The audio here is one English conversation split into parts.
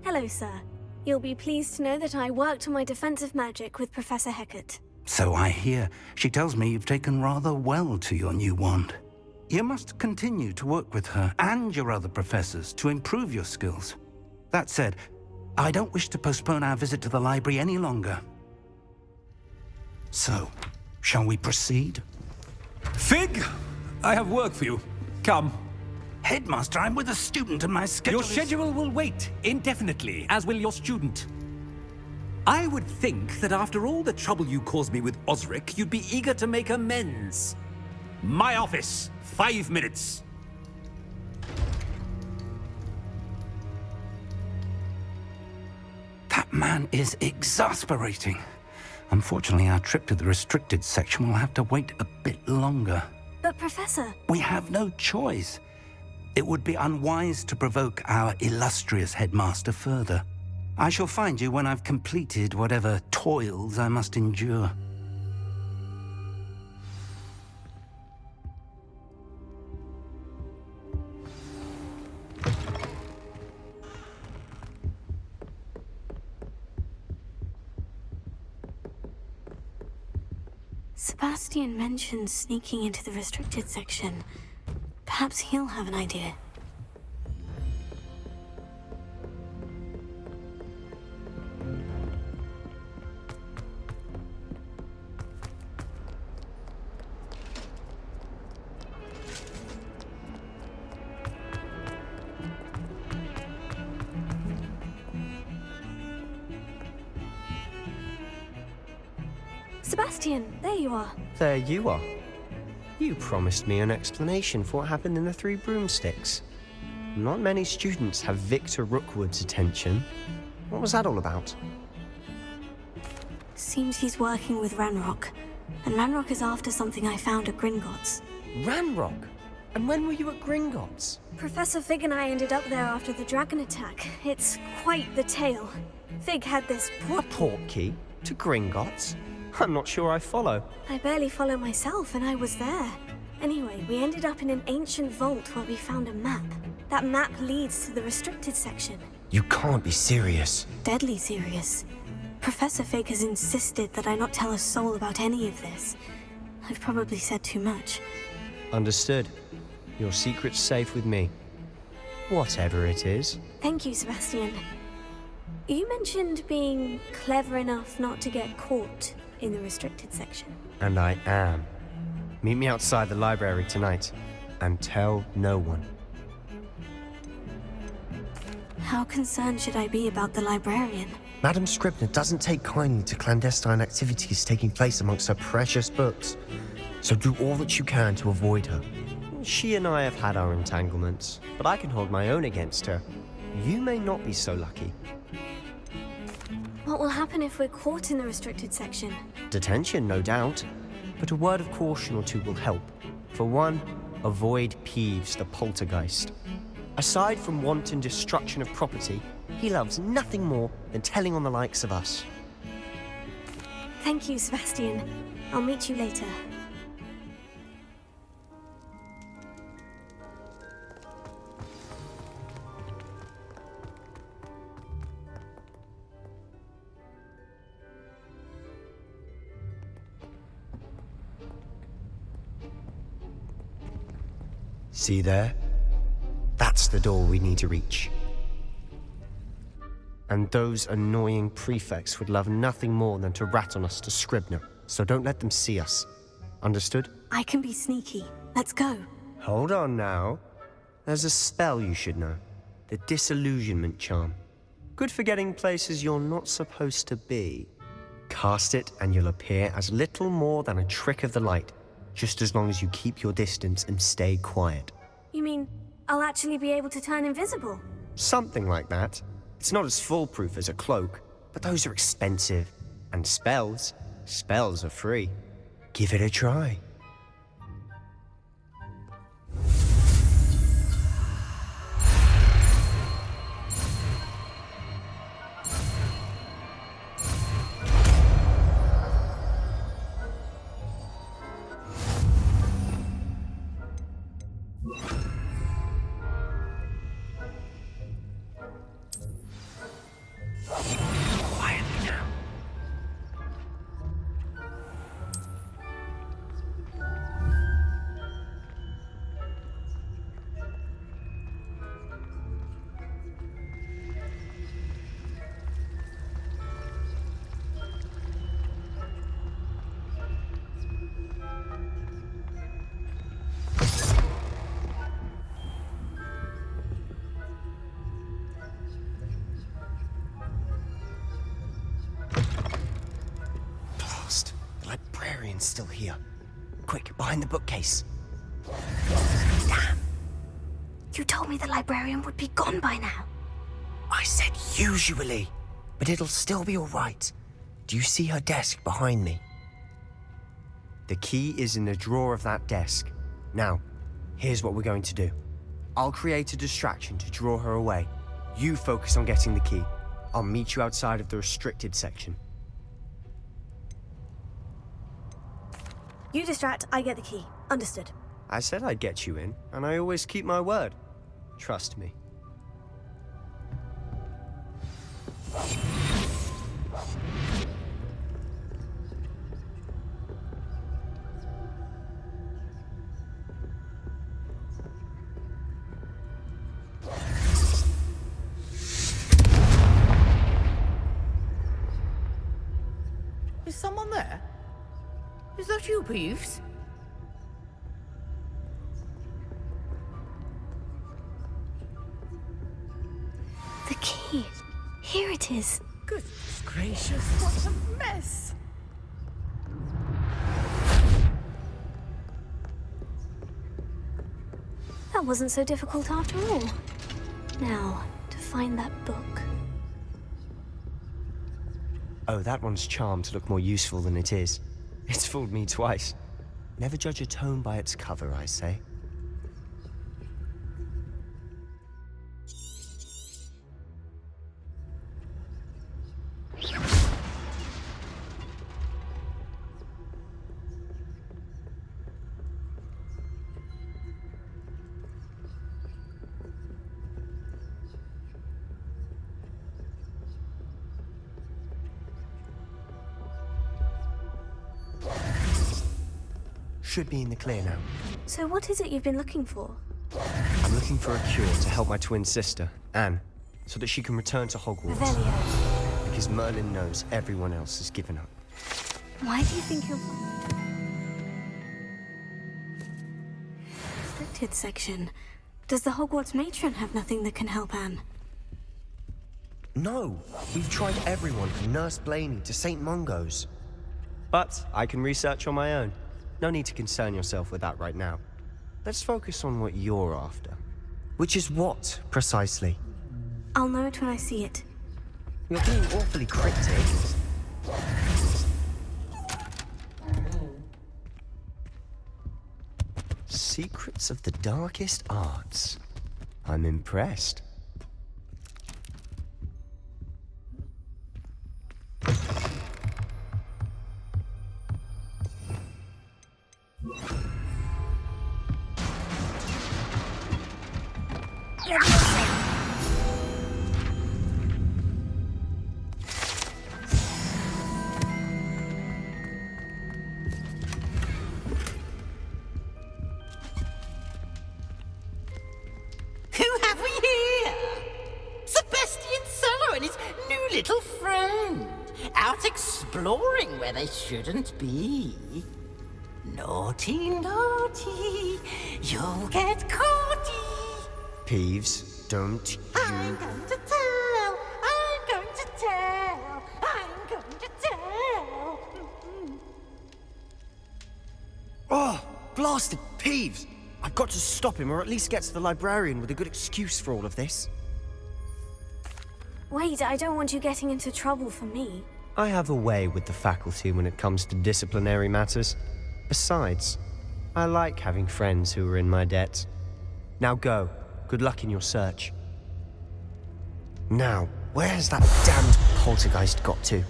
Hello, sir. You'll be pleased to know that I worked on my defensive magic with Professor Hecat. So I hear. She tells me you've taken rather well to your new wand. You must continue to work with her and your other professors to improve your skills. That said, I don't wish to postpone our visit to the library any longer. So, shall we proceed? Fig! I have work for you. Come. Headmaster, I'm with a student and my schedule Your schedule will wait indefinitely, as will your student. I would think that after all the trouble you caused me with Osric, you'd be eager to make amends. My office, 5 minutes. That man is exasperating. Unfortunately, our trip to the restricted section will have to wait a bit longer. But, Professor... We have no choice. It would be unwise to provoke our illustrious headmaster further. I shall find you when I've completed whatever toils I must endure. Sebastian mentioned sneaking into the restricted section. Perhaps he'll have an idea. Sebastian, there you are. There you are. You promised me an explanation for what happened in the Three Broomsticks. Not many students have Victor Rookwood's attention. What was that all about? Seems he's working with Ranrock. And Ranrock is after something I found at Gringotts. Ranrock? And when were you at Gringotts? Professor Fig and I ended up there after the dragon attack. It's quite the tale. Fig had this A portkey? To Gringotts? I'm not sure I follow. I barely follow myself, and I was there. Anyway, we ended up in an ancient vault where we found a map. That map leads to the restricted section. You can't be serious. Deadly serious. Professor Fig has insisted that I not tell a soul about any of this. I've probably said too much. Understood. Your secret's safe with me. Whatever it is. Thank you, Sebastian. You mentioned being clever enough not to get caught in the restricted section. And I am. Meet me outside the library tonight, and tell no one. How concerned should I be about the librarian? Madam Scribner doesn't take kindly to clandestine activities taking place amongst her precious books, so do all that you can to avoid her. She and I have had our entanglements, but I can hold my own against her. You may not be so lucky. What will happen if we're caught in the restricted section? Detention, no doubt, but a word of caution or two will help. For one, avoid Peeves the poltergeist. Aside from wanton destruction of property, he loves nothing more than telling on the likes of us. Thank you, Sebastian. I'll meet you later. See there? That's the door we need to reach. And those annoying prefects would love nothing more than to rat on us to Scribner, so don't let them see us. Understood? I can be sneaky. Let's go. Hold on now. There's a spell you should know. The Disillusionment Charm. Good for getting places you're not supposed to be. Cast it and you'll appear as little more than a trick of the light, just as long as you keep your distance and stay quiet. You mean I'll actually be able to turn invisible? Something like that. It's not as foolproof as a cloak, but those are expensive. And spells are free. Give it a try. librarian's still here. Quick, behind the bookcase. Damn. You told me the librarian would be gone by now. I said usually, but it'll still be all right. Do you see her desk behind me? The key is in the drawer of that desk. Now, here's what we're going to do. I'll create a distraction to draw her away. You focus on getting the key. I'll meet you outside of the restricted section. You distract, I get the key. Understood. I said I'd get you in, and I always keep my word. Trust me. Is someone there? Is that you, Peeves? The key. Here it is. Goodness gracious, what a mess! That wasn't so difficult after all. Now, to find that book. Oh, that one's charmed to look more useful than it is. It's fooled me twice. Never judge a tome by its cover, I say. Should be in the clear now. So what is it you've been looking for? I'm looking for a cure to help my twin sister, Anne, so that she can return to Hogwarts. Revelio. Because Merlin knows everyone else has given up. Why do you think he'll... Restricted section. Does the Hogwarts matron have nothing that can help Anne? No, we've tried everyone from Nurse Blaney to St. Mungo's. But I can research on my own. No need to concern yourself with that right now. Let's focus on what you're after. Which is what, precisely? I'll know it when I see it. You're being awfully cryptic. Secrets of the darkest arts. I'm impressed. Who have we here? Sebastian Sallow and his new little friend. Out exploring where they shouldn't be. Naughty, naughty, you'll get caughty. Peeves, don't I'm you... going to tell, I'm going to tell, I'm going to tell. Oh, blasted Peeves! I've got to stop him, or at least get to the librarian with a good excuse for all of this. Wait, I don't want you getting into trouble for me. I have a way with the faculty when it comes to disciplinary matters. Besides, I like having friends who are in my debt. Now go. Good luck in your search. Now, where has that damned poltergeist got to?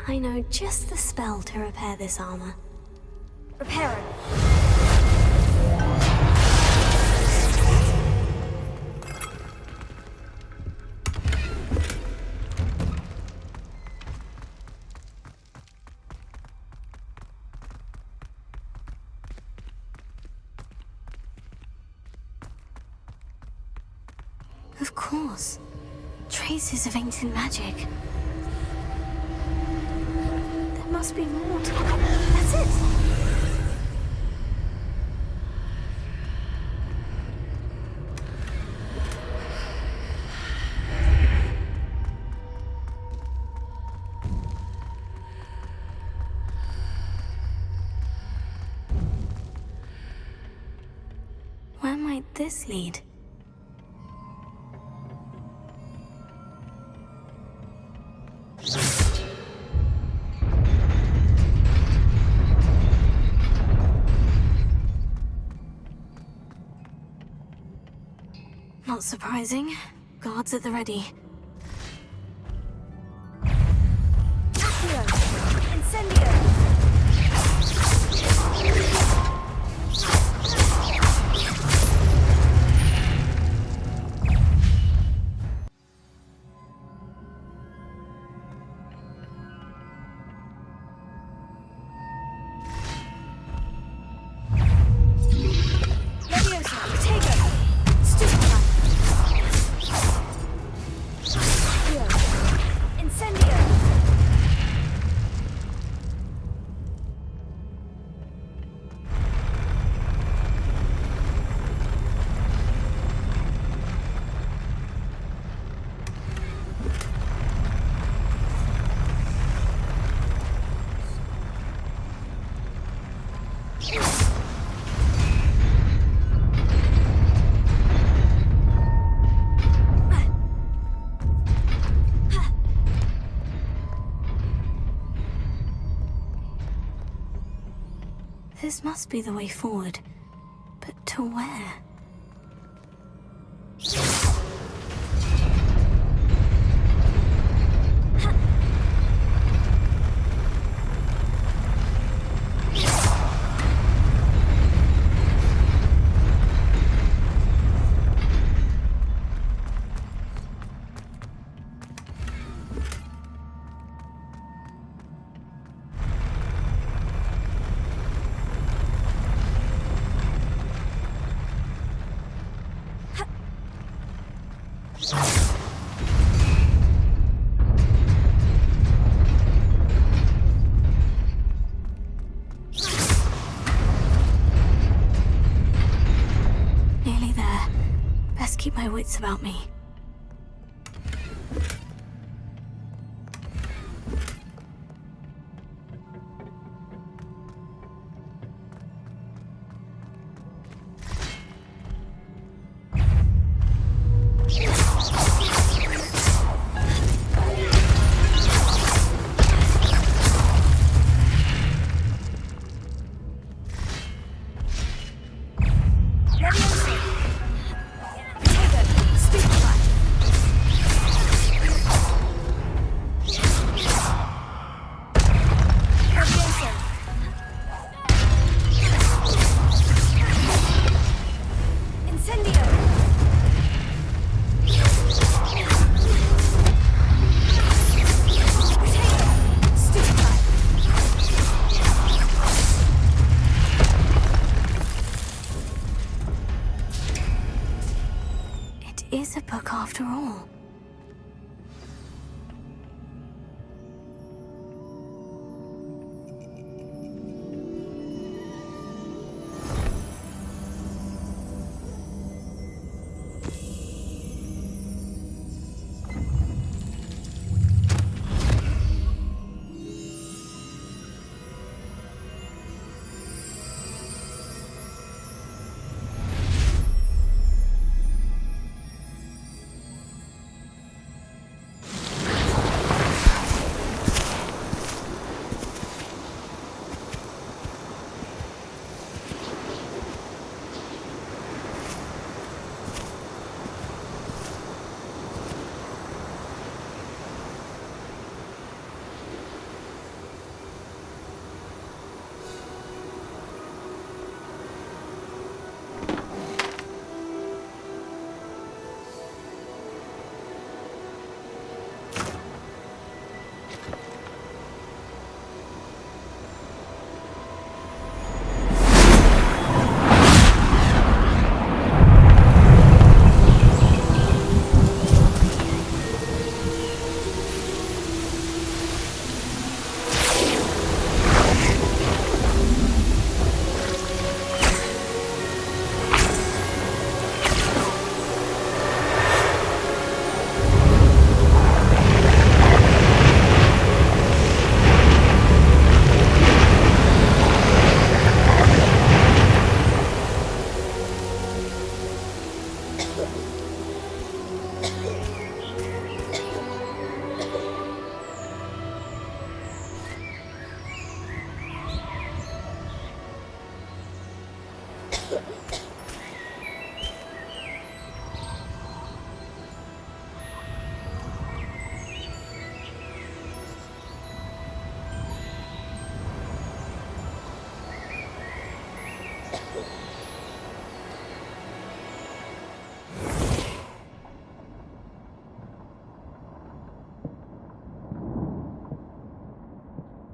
I know just the spell to repair this armor. Repair it. Of course. Traces of ancient magic. There must be more to... That's it! where might this lead? Not surprising. Guards at the ready. Accio! Incendio! Leviosa! Tego! Stupefy! Incendio! This must be the way forward. But to where? Nearly there. Best keep my wits about me. Is a book after all.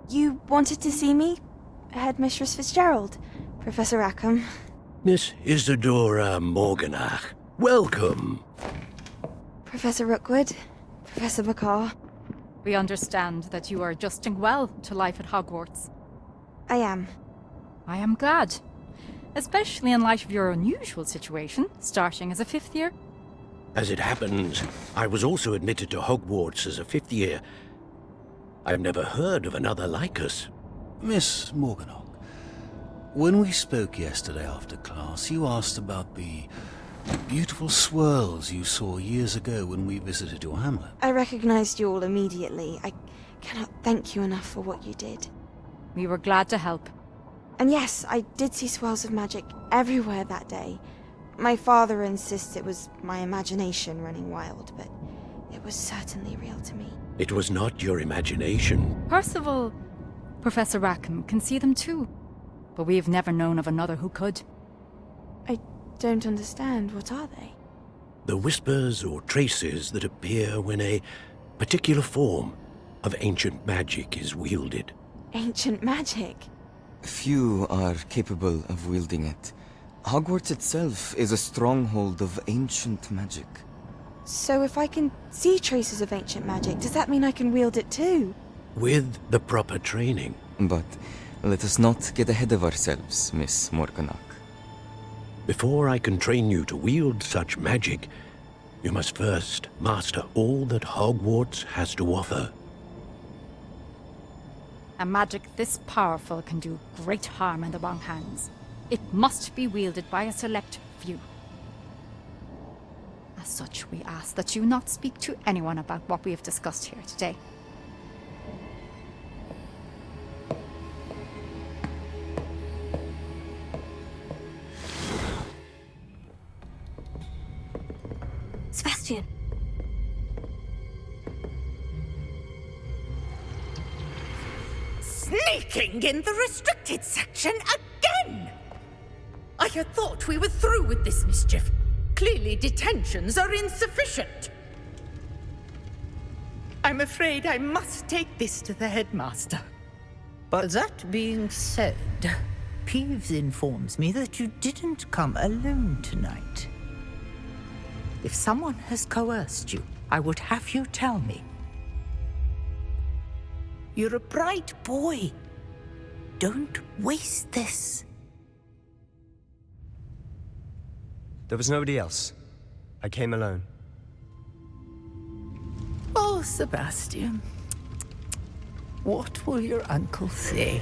You wanted to see me? Headmistress Fitzgerald, Professor Rackham. Miss Isadora Morganach, welcome. Professor Rookwood, Professor Bakar. We understand that you are adjusting well to life at Hogwarts. I am. I am glad. Especially in light of your unusual situation, starting as a fifth year. As it happens, I was also admitted to Hogwarts as a fifth year. I've never heard of another like us. Miss Morganach, when we spoke yesterday after class, you asked about the beautiful swirls you saw years ago when we visited your hamlet. I recognized you all immediately. I cannot thank you enough for what you did. We were glad to help. And yes, I did see swirls of magic everywhere that day. My father insists it was my imagination running wild, but it was certainly real to me. It was not your imagination. Percival, Professor Rackham can see them too. But we have never known of another who could. I don't understand. What are they? The whispers or traces that appear when a particular form of ancient magic is wielded. Ancient magic? Few are capable of wielding it. Hogwarts itself is a stronghold of ancient magic. So if I can see traces of ancient magic, does that mean I can wield it too? With the proper training. But let us not get ahead of ourselves, Miss Morganach. Before I can train you to wield such magic, you must first master all that Hogwarts has to offer. A magic this powerful can do great harm in the wrong hands. It must be wielded by a select few. As such, we ask that you not speak to anyone about what we have discussed here today. Sebastian! Sneaking in the restricted section again! I had thought we were through with this mischief. Clearly detentions are insufficient. I'm afraid I must take this to the headmaster. But that being said, Peeves informs me that you didn't come alone tonight. If someone has coerced you, I would have you tell me. You're a bright boy. Don't waste this. There was nobody else. I came alone. Oh, Sebastian. What will your uncle say?